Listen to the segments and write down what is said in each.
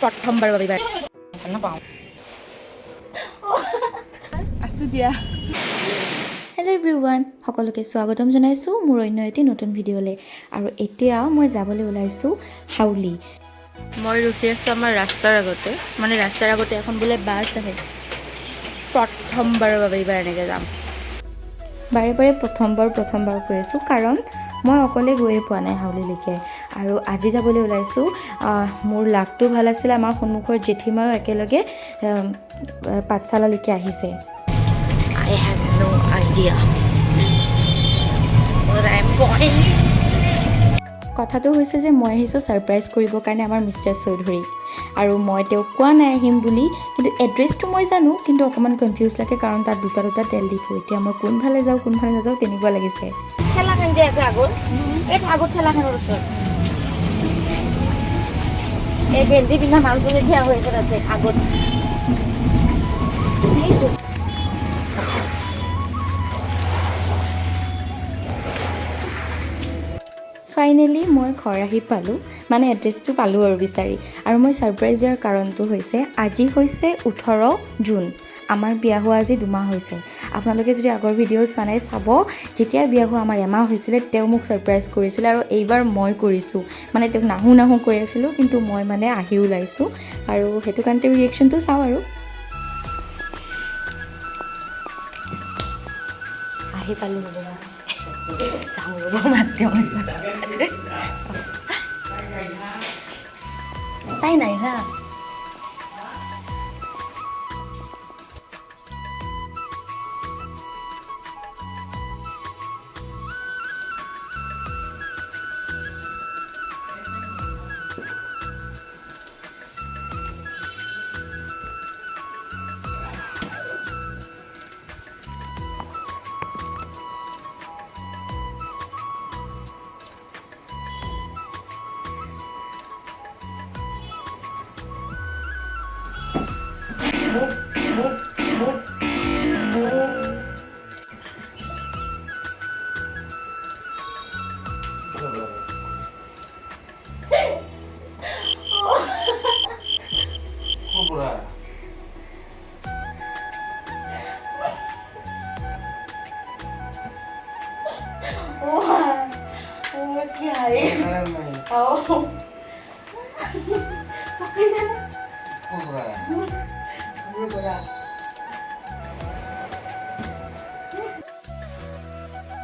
প্ৰথমবাৰৰ বাবে এইবাৰ নাপাওঁ আছোঁ দিয়া। হেল্ল' এভৰিৱান, সকলোকে স্বাগতম জনাইছোঁ মোৰ অন্য এটি নতুন ভিডিঅ'লৈ। আৰু এতিয়া মই যাবলৈ ওলাইছোঁ হাউলি। মই ৰখি আছোঁ আমাৰ ৰাস্তাৰ আগতে এখন বোলে বাছ আহে। প্ৰথমবাৰৰ বাবে এইবাৰ এনেকৈ যাম। বাৰে বাৰে প্ৰথমবাৰ কৈ আছোঁ, কাৰণ মই অকলে গৈয়ে পোৱা নাই হাউলিলৈকে। আৰু আজি যাবলৈ ওলাইছোঁ। মোৰ লাকটো ভাল আছিলে, আমাৰ সন্মুখৰ জেঠীমাও একেলগে পাঠশালালৈকে আহিছে। I have no idea what I'm going. কথাটো হৈছে যে মই আহিছোঁ ছাৰপ্ৰাইজ কৰিবৰ কাৰণে আমাৰ মিষ্টাৰ চৌধুৰীক। আৰু মই তেওঁক কোৱা নাই আহিম বুলি, কিন্তু এড্ৰেছটো মই জানো, কিন্তু অকণমান কনফিউজ লাগে, কাৰণ তাত দুটা তেল ডিপু। এতিয়া মই কোনফালে যাওঁ কোনফালে নাযাওঁ তেনেকুৱা লাগিছে। ঠেলাখন যে আছে আগৰ, এই আগৰ ঠেলাখনৰ ওচৰত এই গেঞ্জি পিন্ধা মানুহটো যে থিয় হৈ আছে তাতে আগত সেইটো। ফাইনেলি মই ঘৰ আহি পালোঁ, মানে এড্ৰেছটো পালোঁ আৰু বিচাৰি। আৰু মই ছাৰপ্ৰাইজ দিয়াৰ কাৰণটো হৈছে, আজি হৈছে 18 জুন। আমাৰ বিয়া হোৱা আজি 2 মাহ হৈছে। আপোনালোকে যদি আগৰ ভিডিঅ' চোৱা নাই চাব, যেতিয়া বিয়া হোৱা আমাৰ এমাহ হৈছিলে তেওঁ মোক ছাৰপ্ৰাইজ কৰিছিলে, আৰু এইবাৰ মই কৰিছোঁ। মানে তেওঁক নাহো কৈ আছিলোঁ, কিন্তু মই মানে আহি ওলাইছোঁ, আৰু সেইটো কাৰণে তেওঁ ৰিয়েকশ্যনটো চাওঁ আৰু। আহি পালোঁ ৰ'বা, চাওঁ ৰ'বা মাতৃ তাই নাই না।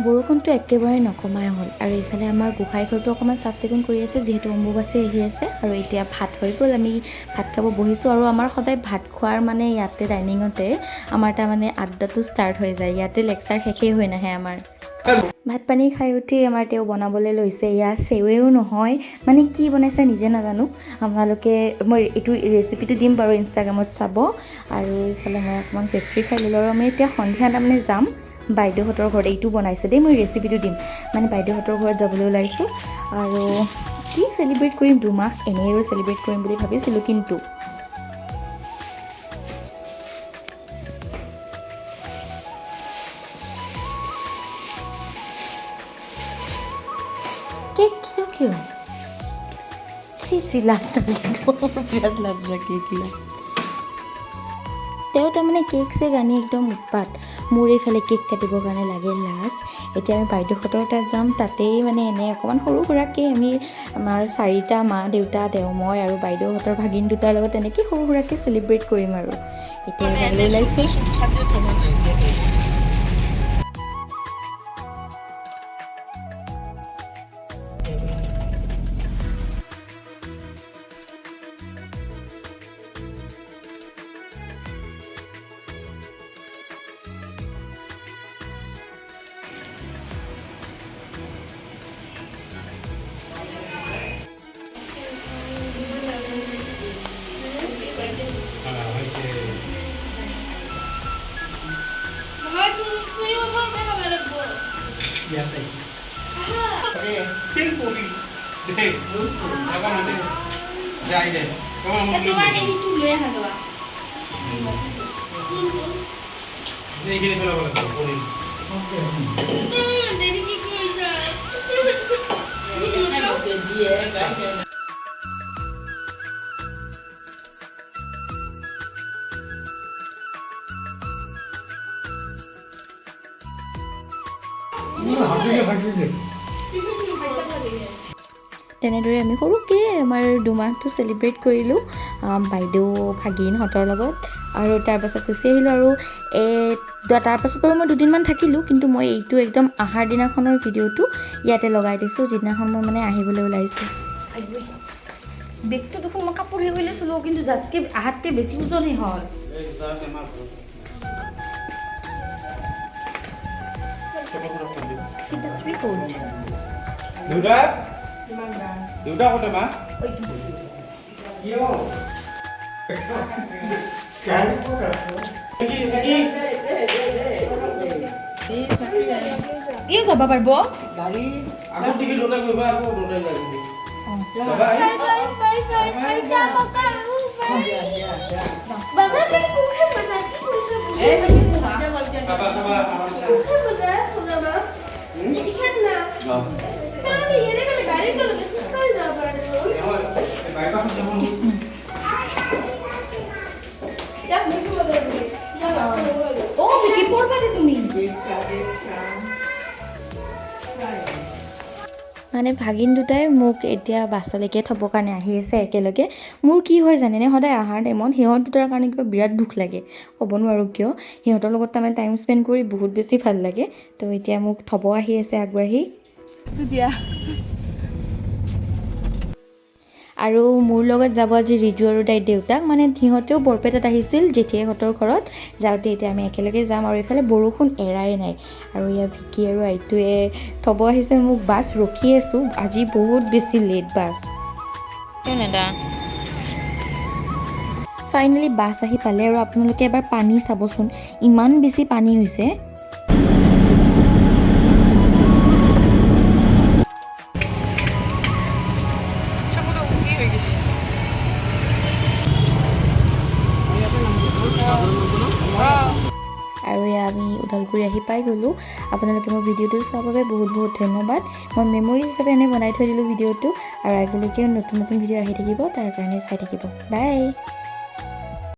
বৰষুণটো একেবাৰে নকমাই হ'ল, আৰু এইফালে আমাৰ গোসাঁই ঘৰটো অকণমান চাফ চিকুণ কৰি আছে, যিহেতু অম্বুবাচী আহি আছে। আৰু এতিয়া ভাত হৈ গ'ল, আমি ভাত খাব বহিছোঁ। আৰু আমাৰ সদায় ভাত খোৱাৰ মানে ইয়াতে ডাইনিঙতে আমাৰ তাৰমানে আড্ডাটো ষ্টাৰ্ট হৈ যায়। ইয়াতে লেকচাৰ শেষেই হৈ নাহে আমাৰ। ভাত পানী খাই উঠি আমাৰ তেওঁ বনাবলৈ লৈছে। ইয়াত চেৱেও নহয়, মানে কি বনাইছে নিজে নাজানো। আপোনালোকে মই এইটো ৰেচিপিটো দিম বাৰু ইনষ্টাগ্ৰামত চাব। আৰু এইফালে মই অকণমান পেষ্ট্ৰি খাই ল'লোঁ। আৰু আমি এতিয়া সন্ধিয়া তাৰমানে যাম বাইদেউহঁতৰ ঘৰত। এইটো বনাইছে দেই, মই ৰেচিপিটো দিম। মানে বাইদেউহঁতৰ ঘৰত যাবলৈ ওলাইছোঁ। আৰু কি চেলিব্ৰেট কৰিম, 2 মাহ এনেই আৰু চেলিব্ৰেট কৰিম বুলি ভাবিছিলোঁ, কিন্তু কেক কিয় লাজ লাগে, বিৰাট লাজ লাগে এইবিলাক। তেওঁ তাৰমানে কেক চেক আনি একদম উৎপাত। মোৰ এইফালে কেক কাটিবৰ কাৰণে লাগে লাজ। এতিয়া আমি বাইদেউহঁতৰ তাত যাম, তাতেই মানে এনেই অকণমান সৰু সুৰাকৈ আমি আমাৰ 4টা মা দেউতা তেওঁ মই আৰু বাইদেউহঁতৰ ভাগিন দুটাৰ লগত এনেকৈ সৰু সুৰাকৈ চেলিব্ৰেট কৰিম আৰু। এতিয়া যাবলৈ ওলাইছোঁ। তেনেদৰে আমি সৰুকৈ আমাৰ 2 মাহটো চেলিব্ৰেট কৰিলোঁ বাইদেউ ভাগিনহঁতৰ লগত আৰু তাৰপাছত গুচি আহিলোঁ আৰু তাৰপাছত বাৰু মই 2 দিনমান থাকিলোঁ কিন্তু মই এইটো একদম আহাৰ দিনাখনৰ ভিডিঅ'টো ইয়াতে লগাই দিছোঁ যিদিনাখন মই মানে আহিবলৈ ওলাইছোঁ বেগটো দেখোন মই কাপোৰ হেৰি কৰি থলোঁ কিন্তু যাতকৈ আহাতকৈ বেছি ওজনহে হ'ল দেউতা ক'তে মা ইও যাব পাৰিব আগৰ টিকেট ল'লে কৰিবা আকৌ ল'লে যাবি মানে ভাগিন দুটাই মোক এতিয়া বাছলৈকে থ'বৰ কাৰণে আহি আছে একেলগে মোৰ কি হয় জানেনে সদায় অহাৰ টাইমত সিহঁত দুটাৰ কাৰণে কিবা বিৰাট দুখ লাগে ক'ব নোৱাৰোঁ কিয় সিহঁতৰ লগত তাৰমানে টাইম স্পেণ্ড কৰি বহুত বেছি ভাল লাগে তো এতিয়া মোক থ'ব আহি আছে আগবাঢ়ি আৰু মোৰ লগত যাব আজি ৰিজু আৰু তাইৰ দেউতাক মানে সিহঁতেও বৰপেটাত আহিছিল জেঠীহঁতৰ ঘৰত যাওঁতে এতিয়া আমি একেলগে যাম আৰু এইফালে বৰষুণ এৰাই নাই আৰু ইয়াৰ ভিকি আৰু আইটোৱে থ'ব আহিছে মোক বাছ ৰখি আছোঁ আজি বহুত বেছি লেট বাছ ফাইনেলি বাছ আহি পালে আৰু আপোনালোকে এবাৰ পানী চাবচোন ইমান বেছি পানী হৈছে আৰু আমি ওদালগুৰি আহি পাই গ'লোঁ আপোনালোকে মোৰ ভিডিঅ'টো চোৱাৰ বাবে বহুত বহুত ধন্যবাদ মই মেমৰি হিচাপে এনেই বনাই থৈ দিলোঁ ভিডিঅ'টো আৰু আগলৈকে নতুন নতুন ভিডিঅ' আহি থাকিব তাৰ কাৰণে চাই থাকিব বাই